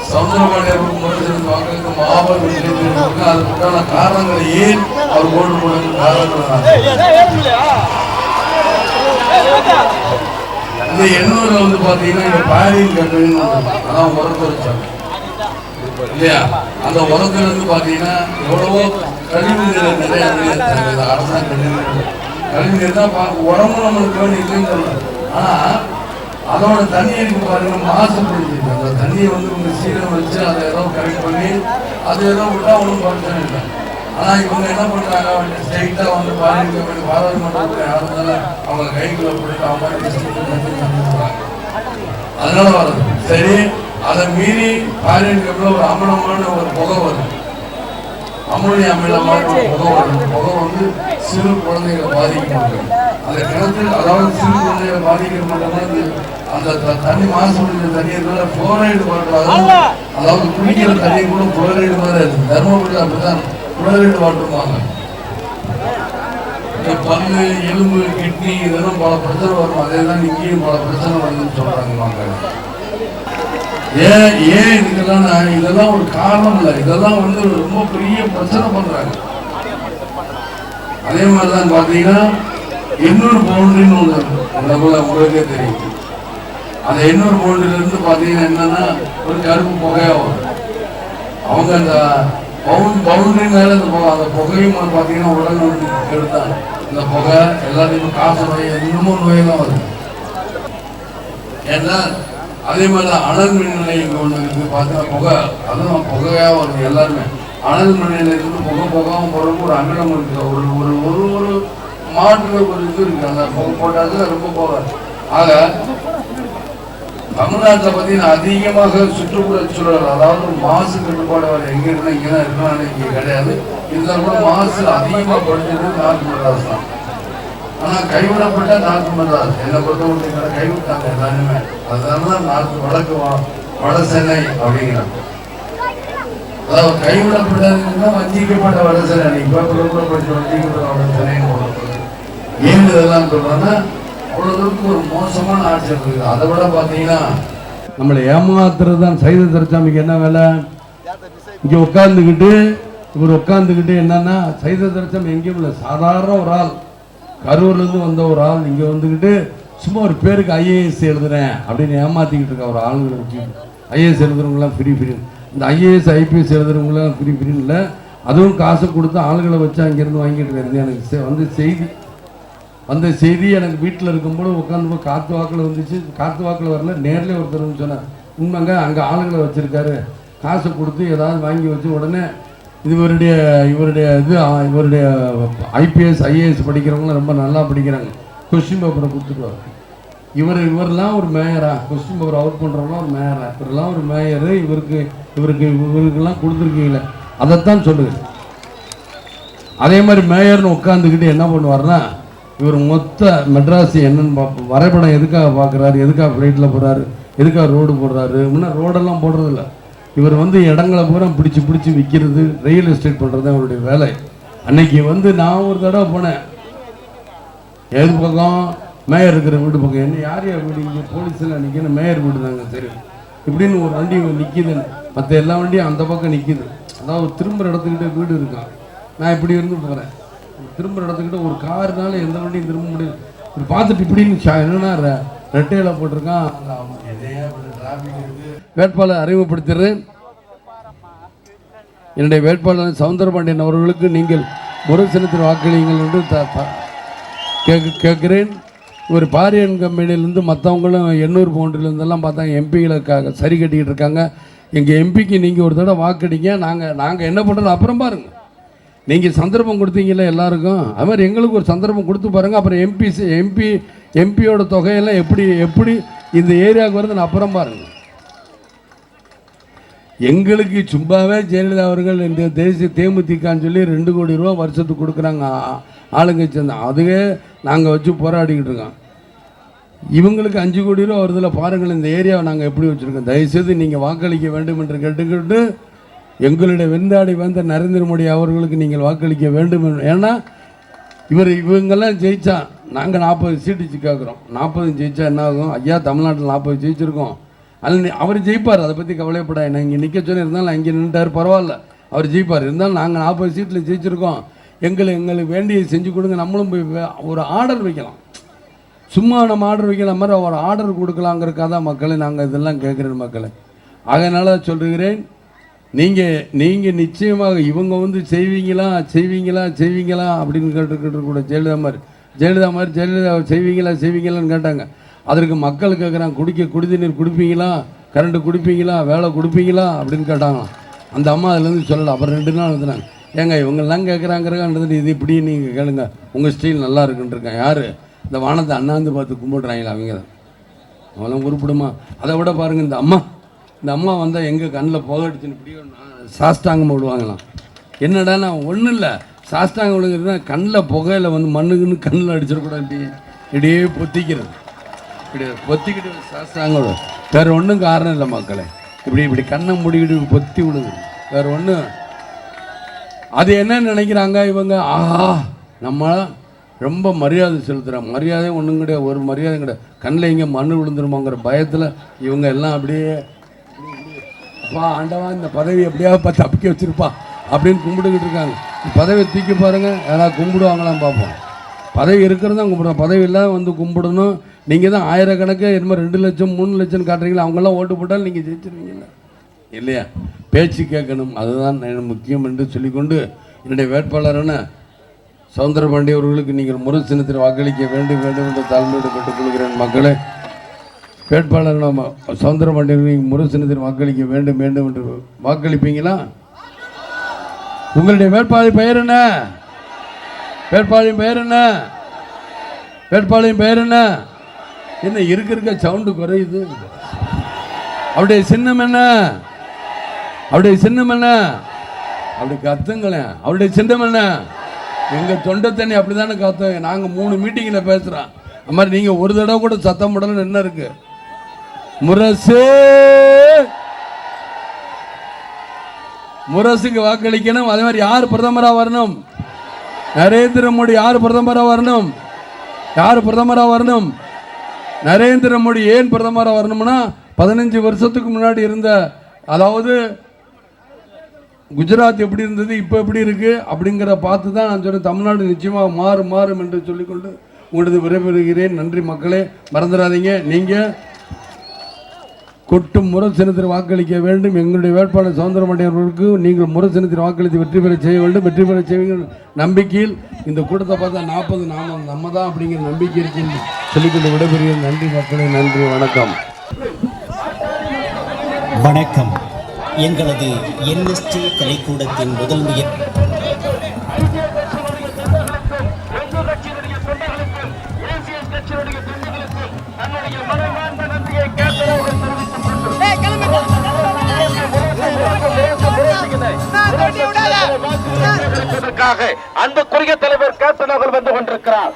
சவுந்தரபாண்டியர் முரசனுக்கு வாக்களித்த மாபெரும் வெற்றி அதுக்கான காரணங்களை ஏன் அவர் ஓட்டு போடுறது இந்த எண்ணூர்ல வந்து பாத்தீங்கன்னா பாரின் கம்பெனி அதான் உரத்து வச்சாங்க இல்லையா? அந்த உரத்துல இருந்து பாத்தீங்கன்னா எவ்வளவோ கழிவுநீர் நிறைய அரசாங்க கழிவுநீர் தான் உரமும் நம்மளுக்கு வேண்டி இல்லைன்னு சொல்றாங்க. ஆனா அதோட தண்ணியை பாருங்க மாசுபடுத்திருக்கு. அந்த தண்ணியை வந்து உங்க சீரம் வச்சு அதை ஏதோ கரெக்ட் பண்ணி அது ஏதோ விட்டா ஒன்றும் பிரச்சனை இல்லை. ஆனா இவங்க என்ன பண்றாங்க, ஸ்ட்ரைட்டா வந்து பாராளுமன்றத்தில் யாருந்தால அவங்க கைக்குள்ள போட்டு அவங்க அதனால வருது. சரி, அதை மீறி பாராளுமன்றத்தில் ஒரு அமிலமான ஒரு புகை வருது, அமோனியா அமிலமான ஒரு புகை வருது. புகை வந்து சிறு குழந்தைகளை பாதிக்க அந்த கிணத்துல, அதாவது சிறு குழந்தைகளை பாதிக்கிற மட்டும் அந்த தண்ணி மாசுபடுத்த தண்ணீர்ல புளோரைடு வாட்டர், அதாவது குடிக்கிற தண்ணி கூட புளோரைடு மாதிரி இருக்கு. தர்மபுரி அப்படிதான் புளோரைடு வாட்டருவாங்க. பல்லு, எலும்பு, கிட்னி இதெல்லாம் பல பிரச்சனை வரும். அதே தான் இங்கேயும் பல பிரச்சனை வருதுன்னு சொல்றாங்க. ஏன் இதெல்லாம் ஒரு காரணம் இல்லை. இதெல்லாம் வந்து ரொம்ப பெரிய பிரச்சனை பண்றாங்க. அதே மாதிரிதான் பாத்தீங்கன்னா எண்ணூர் பவுண்டரின்னு ஒண்ணு உங்களுக்கே தெரியும். அந்த எண்ணூர் பவுண்டரில இருந்து பாத்தீங்கன்னா என்னன்னா ஒரு கருப்பு புகையா வரும். அவங்க அந்த பவுண்டரி மேல அந்த புகையும் பாத்தீங்கன்னா உடல் எடுத்தாங்க. இந்த புகை எல்லாத்தையும் காசு நோய், இன்னமும் நோயெல்லாம் வருது. ஏன்னா அதே மாதிரிதான் அனல் மின் நிலையம் ஒன்று இருக்கு. பார்த்தீங்கன்னா புகை, அதுவும் புகையா வருது. எல்லாருமே அனல் மின் நிலையத்துக்கு புகையாகவும் போறதுக்கு ஒரு அமிலம் இருக்கு. ஒரு ஒரு ஒரு மாற்று ஒரு இது இருக்கு. அந்த புகை போட்டாது ரொம்ப புகை. ஆக தமிழ்நாட்டில் பார்த்தீங்கன்னா அதிகமாக சுற்றுப்புற சூழல், அதாவது மாசு கட்டுப்பாடு வர எங்க இருந்தா இங்கதான் இருக்கணும் இங்கே கிடையாது. இதுல கூட மாசு அதிகமாக படிச்சது நார்த் மெட்ராஸ் தான். ஆனா கைவிடப்பட்ட நார்த் மெட்ராஸ் என்னை பொறுத்தவரை கைவிட்டாங்க எல்லாருமே. அதனாலதான் நார்த் வடக்கு வட சென்னை அப்படிங்கிறாங்க. அதாவது கைவிடப்பட்டதுன்னா வஞ்சிக்கப்பட்ட வட சென்னை. இப்ப கூட படிச்ச வஞ்சிக்கப்பட்ட வட சென்னை ஏன் இதெல்லாம் சொல்றோம்னா அவ்வளவுக்கு ஒரு மோசமான ஆட்சி இருக்குது. அதை விட பாத்தீங்கன்னா நம்மளை ஏமாத்துறது தான். சைத துரைசாமிக்கு என்ன வேலை? இங்க உட்கார்ந்துக்கிட்டு இவர் உட்கார்ந்துக்கிட்டு என்னன்னா, சைத துரைசாமி எங்கேயும் இல்லை, சாதாரண ஒரு ஆள், கரூர்ல இருந்து வந்த ஒரு ஆள் இங்க வந்துக்கிட்டு சும்மா ஒரு பேருக்கு ஐஏஎஸ் எழுதுறேன் அப்படின்னு ஏமாத்திக்கிட்டு இருக்க ஒரு ஆளுங்களை வச்சு. ஐஏஎஸ் எழுதுறவங்களாம் ஃப்ரீ இந்த ஐஏஎஸ் ஐபிஎஸ் எழுதுறவங்களாம் ஃப்ரீ இல்லை. அதுவும் காசு கொடுத்து ஆளுகளை வச்சு அங்கிருந்து வாங்கிட்டு இருக்காரு. எனக்கு அந்த செய்தி எனக்கு வீட்டில் இருக்கும்போது உட்காந்து போய் காற்று வாக்கில் வந்துச்சு. காற்று வாக்கில் வரல, நேரில் ஒருத்தர் சொன்னார், உண்மைங்க அங்கே ஆளுங்களை வச்சுருக்காரு, காசை கொடுத்து ஏதாவது வாங்கி வச்சு உடனே இவருடைய ஐபிஎஸ் ஐஏஎஸ் படிக்கிறவங்களாம் ரொம்ப நல்லா படிக்கிறாங்க, கொஸ்டின் பேப்பரை கொடுத்துருவார். இவரெல்லாம் ஒரு மேயரா? கொஸ்டின் பேப்பர் அவுட் பண்ணுறவங்களாம் ஒரு மேயரா? இவரெல்லாம் ஒரு மேயரு, இவருக்கெல்லாம் கொடுத்துருக்கீங்களே, அதைத்தான் சொல்லுங்க. அதே மாதிரி மேயர்னு உட்காந்துக்கிட்டு என்ன பண்ணுவார்னா, இவர் மொத்த மெட்ராஸ் என்னன்னு பார்ப்போம், வரைபடம் எதுக்காக பார்க்குறாரு, எதுக்காக ஃப்ளைட்டில் போடுறாரு, எதுக்காக ரோடு போடுறாரு. முன்னே ரோடெல்லாம் போடுறதில்ல. இவர் வந்து இடங்களை பூரா பிடிச்சி விற்கிறது, ரியல் எஸ்டேட் பண்ணுறது அவருடைய வேலை. அன்னைக்கு வந்து நான் ஒரு தடவை போனேன், எது பக்கம் மேயர் இருக்கிற வீடு பக்கம். என்ன யார் வீடு? இங்கே போலீஸில் நிற்கணும், மேயர் வீடு தாங்க தெரியும் இப்படின்னு ஒரு வண்டி நிற்கிதுன்னு. மற்ற எல்லா வண்டியும் அந்த பக்கம் நிற்கிது. அதாவது திரும்புகிற இடத்துக்கிட்ட வீடு இருக்கான். நான் இப்படி இருந்து போகிறேன், திரும்ப இடத்துக்கிட்ட ஒரு காருனால எந்த வண்டியும் திரும்ப முடியாது. இப்படி பார்த்துட்டு இப்படின்னு என்னன்னா ரெட்டையில போட்டிருக்கான். வேட்பாளர் அறிமுகப்படுத்துகிறேன். என்னுடைய வேட்பாளர் சவுந்தரபாண்டியன் அவர்களுக்கு நீங்கள் முரசனத்தில் வாக்களியுங்கள் என்று கேட்கிறேன். ஒரு பாரியன் கம்பெனிலேருந்து மற்றவங்களும் எண்ணூர் பவுண்டரிலேருந்தெல்லாம் பார்த்தாங்க, எம்பிகளுக்காக சரி கட்டிக்கிட்டு இருக்காங்க. எங்கள் எம்பிக்கு நீங்கள் ஒரு தடவை வாக்கடிங்க, நாங்கள் என்ன பண்ணுறது அப்புறம் பாருங்கள். நீங்கள் சந்தர்ப்பம் கொடுத்தீங்கல்ல எல்லாருக்கும், அது மாதிரி எங்களுக்கு ஒரு சந்தர்ப்பம் கொடுத்து பாருங்கள். அப்புறம் எம்பியோட தொகையெல்லாம் எப்படி இந்த ஏரியாவுக்கு வருதுன்னு அப்புறம் பாருங்கள். எங்களுக்கு சும்மாவே ஜெயலலிதா அவர்கள் இந்த தேசிய தேமுதிகான்னு சொல்லி 2 கோடி ரூபா வருஷத்துக்கு கொடுக்குறாங்க ஆளுங்க சேர்ந்து. அதுவே நாங்கள் வச்சு போராடிக்கிட்டு இருக்கோம். இவங்களுக்கு 5 கோடி ரூபா வருதில்ல பாருங்கள். இந்த ஏரியாவை நாங்கள் எப்படி வச்சுருக்கோம். தயவுசெய்து நீங்கள் வாக்களிக்க வேண்டும் என்று கேட்டுக்கிட்டு எங்களுடைய வெந்தாடி வந்த நரேந்திர மோடி அவர்களுக்கு நீங்கள் வாக்களிக்க வேண்டும். ஏன்னா இவங்கெல்லாம் ஜெயிச்சா நாங்கள் 40 சீட்டு கேட்குறோம். 40 ஜெயிச்சா என்ன ஆகும்? ஐயா தமிழ்நாட்டில் 40 ஜெயிச்சிருக்கோம். அதில் அவர் ஜெயிப்பார், அதை பற்றி கவலைப்பட. என்ன இங்கே நிற்க சொல்லி இருந்தாலும் அங்கே நின்றுட்டார், பரவாயில்ல, அவர் ஜெயிப்பார். இருந்தாலும் நாங்கள் 40 சீட்டில் ஜெயிச்சிருக்கோம், எங்களுக்கு வேண்டிய செஞ்சு கொடுங்க. நம்மளும் போய் ஒரு ஆர்டர் வைக்கலாம், சும்மா நம்ம ஆர்டர் வைக்கிற மாதிரி ஒரு ஆர்டர் கொடுக்கலாங்கிறக்காக தான் மக்களை நாங்கள் இதெல்லாம் கேட்குறேன் மக்களை. அதனால் சொல்லுகிறேன், நீங்கள் நிச்சயமாக இவங்க வந்து செய்வீங்களா அப்படின்னு கேட்டுக்கிட்டு கூட ஜெயலலிதா செய்வீங்களான்னு கேட்டாங்க. அதற்கு மக்கள் கேட்குறாங்க, குடிநீர் கொடுப்பீங்களா, கரண்ட் கொடுப்பீங்களா, வேலை கொடுப்பீங்களா அப்படின்னு கேட்டாங்க. அந்த அம்மா அதுலேருந்து சொல்லலை. அப்புறம் 2 நாள் வந்துனாங்க, ஏங்க இவங்கெல்லாம் கேட்குறாங்கிறதுட்டு இது இப்படி நீங்கள் கேளுங்க, உங்கள் ஸ்டைல் நல்லா இருக்குன்ட்ருக்கேன். யார்? இந்த வானத்தை அண்ணாந்து பார்த்து கும்பிடுறாங்களா அவங்க தான், அவெல்லாம் குறிப்பிடுமா? அதை விட பாருங்கள், இந்த அம்மா வந்தால் எங்கள் கண்ணில் புகை அடிச்சுன்னு இப்படியே சாஸ்தாங்கம் விடுவாங்களாம். என்னடா நான் ஒன்றும் இல்லை, சாஸ்தாங்க விழுங்குறதுனா கண்ணில் புகையில் வந்து மண்ணுக்குன்னு கண்ணில் அடிச்சிடக்கூடாது, இப்படியே பொத்திக்கிறது, பொத்திக்கிட்டு சாஸ்தாங்க விடும். வேறு ஒன்றும் காரணம் இல்லை மக்களே, இப்படி கண்ணை மூடிக்கிட்டு பொத்தி விடுது, வேறு ஒன்று. அது என்னன்னு நினைக்கிறாங்க இவங்க, ஆஹா நம்ம ரொம்ப மரியாதை செலுத்துகிறாங்க. மரியாதை ஒன்றும் கிடையாது, ஒரு மரியாதை கிடையாது. கண்ணில் இங்கே மண்ணு விழுந்துருமாங்கிற பயத்தில் இவங்க எல்லாம் அப்படியே அப்பா ஆண்டவா இந்த பதவி எப்படியாவது பார்த்து தப்பிக்க வச்சுருப்பா அப்படின்னு கும்பிட்டுக்கிட்டு இருக்காங்க. பதவியை தூக்கி பாருங்கள், யாராவது கும்பிடுவாங்களாம் பார்ப்போம். பதவி இருக்கிறது தான் கும்பிடுவோம், பதவி இல்லாமல் வந்து கும்பிடணும். நீங்கள் தான் ஆயிரக்கணக்கு என்னமோ 2 லட்சம் 3 லட்சம் காட்டுறீங்களா, அவங்கெல்லாம் ஓட்டு போட்டாலும் நீங்கள் ஜெயிச்சிருவீங்களா இல்லையா? பேச்சு கேட்கணும், அதுதான் முக்கியம் என்று சொல்லிக்கொண்டு என்னுடைய வேட்பாளரான சவுந்தரபாண்டி அவர்களுக்கு நீங்கள் முறை சின்னத்தில் வாக்களிக்க வேண்டும் என்று தாழ்மையோடு கேட்டுக்கொள்கிறேன். மக்களே, வேட்பாளரான சவுந்தரபாண்டி நீங்கள் முறை சின்னத்தில் வாக்களிக்க வேண்டும் என்று வாக்களிப்பீங்களா? உங்களுடைய வேட்பாளர் பெயர் என்ன? வேட்பாளரின் பெயர் என்ன? என்ன இருக்க சவுண்டு குறையுது? அவருடைய சின்னம் என்ன? அப்படி கத்துங்களேன். அவருடைய சின்னம் என்ன? எங்கள் தொண்டை தண்ணி அப்படிதானே காத்தோம். நாங்கள் 3 மீட்டிங்கில் பேசுகிறோம். அது மாதிரி நீங்கள் ஒரு தடவை கூட சத்தம் போடலன்னு என்ன இருக்கு? முரசுக்கு வாக்களிக்கணும். அதே மாதிரி யார் பிரதமராக வரணும்? நரேந்திர மோடி. யார் பிரதமராக வரணும்? நரேந்திர மோடி. ஏன் பிரதமராக வரணும்னா 15 வருஷத்துக்கு முன்னாடி இருந்த, அதாவது குஜராத் எப்படி இருந்தது, இப்போ எப்படி இருக்கு அப்படிங்கிற பார்த்து தான் நான் சொன்னேன். தமிழ்நாடு நிச்சயமாக மாறும் என்று சொல்லிக்கொண்டு உங்களது விரைபெறுகிறேன். நன்றி மக்களே. மறந்துடாதீங்க, நீங்கள் கொட்டும் முறை சின்னத்தில் வாக்களிக்க வேண்டும். எங்களுடைய வேட்பாளர் சவுந்தரபாண்டி அவர்களுக்கு நீங்கள் முறை சின்னத்தில் வாக்களித்து வெற்றி பெற செய்ய வேண்டும். வெற்றி பெற செய்வீங்க நம்பிக்கையில் இந்த கூட்டத்தை பார்த்தா 40 நம்ம தான் அப்படிங்கிற நம்பிக்கை இருக்குன்னு சொல்லிக்கொண்டு விடைபெறுகிறேன். நன்றி மக்களே, நன்றி, வணக்கம். வணக்கம். எங்களது என்எஸ்டி கலைக்கூடத்தின் முதல் முயற்சி அன்புக்குரிய தலைவர் கேப்டன் அவர்கள் வந்து கொண்டிருக்கிறார்.